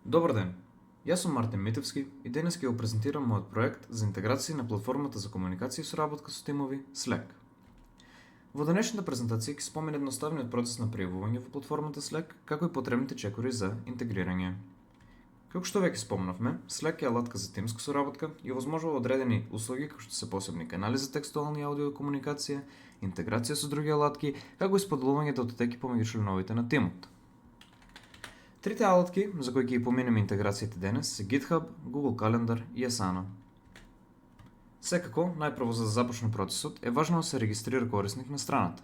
Добар ден, јас сум Мартин Митевски и денес ќе го презентирам мојот проект за интеграција на платформата за комуникација и соработка со тимови Slack. Во денешната презентација ќе споменам едноставниот процес на пријавување во платформата Slack, како и потребните чекори за интегрирање. Како што веќе спомнавме, Slack е алатка за тимска соработка и овозможува одредени услуги како што се посебни канали за текстуална и аудио комуникација, интеграција со други алатки, како и споделување датотеки помеѓу членовите на тимот. Трите алатки за кои ќе ги поминеме интеграциите денес се GitHub, Google Calendar и Asana. Секако, најпрво за да започне процесот, е важно да се регистрира корисник на страната.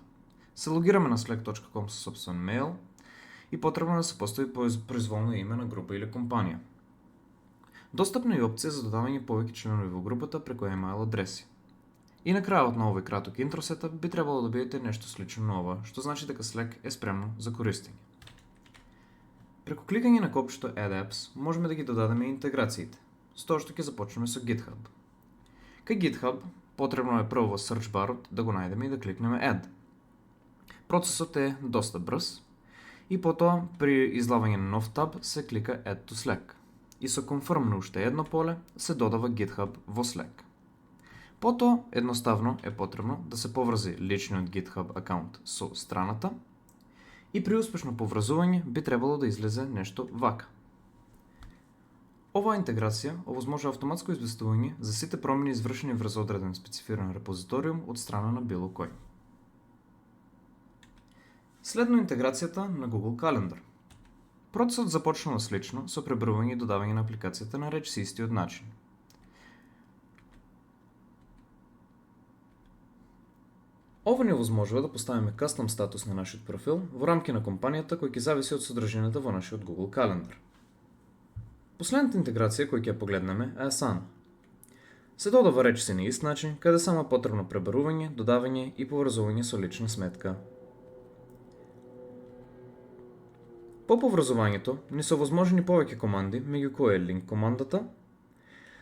Се логираме на slack.com со собствен мејл и потребно да се постави произволно име на група или компанија. Достапна е опција за додавање повеќе членови во групата преку email адреси. И на крајот на овој краток интро сетап би требало да бидете нешто слично на ова, што значи дека Slack е спремно за користење. Преку кликање на копчето Add Apps можеме да ги додадеме интеграциите, с тоа што ќе започнеме со GitHub. Кај GitHub потребно е прво во search барот да го најдеме и да кликнеме Add. Процесот е доста брз и потоа при излавање на нов таб се клика Add to Slack и со Confirm на уште едно поле се додава GitHub во Slack. Потоа едноставно е потребно да се поврзи личниот GitHub акаунт со страната и при успешно поврзување би требало да излезе нешто вака. Оваа интеграција овозможува автоматско известување за сите промени извршени врз одреден специфиран репозиториум од страна на било кој. Следно интеграцијата на Google Calendar. Процесот започнува слично со пребројување и додавање на апликацијата на речиси истиот начин. Ова ни овозможува да поставиме кастом статус на нашиот профил во рамки на компанијата кој ќе зависи од содржината во нашиот Google Calendar. Последната интеграција која ќе ја погледнеме е Asana. Се додава речиси на ист начин, каде само е потребно пребарување, додавање и поврзување со лична сметка. По поврзувањето ни се овозможени повеќе команди, меѓу кои е link командата,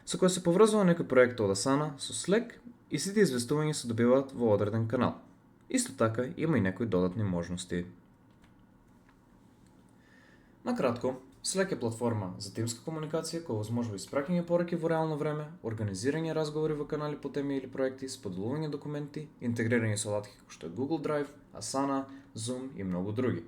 со која се поврзува некој проект од Asana со Slack и сите известувања се добиваат во одреден канал. Исто така има и некои додатни можности. Накратко, Slack е платформа за тимска комуникација која овозможува испраќање пораки во реално време, организирање разговори во канали по теми или проекти, споделување документи, интегрирање со алатки како што е Google Drive, Asana, Zoom и многу други.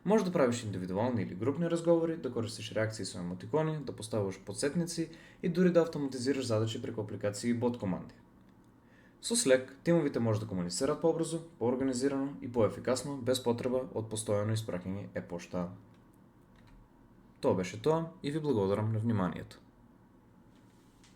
Може да правиш индивидуални или групни разговори, да користиш реакции со емотикони, да поставуваш подсетници и дури да автоматизираш задачи преку апликации и бот команди. Со Slack, тимовите може да комуницираат побрзо, поорганизирано и поефикасно, без потреба од постојано испраќање e-пошта. Тоа беше тоа и ви благодарам на вниманието.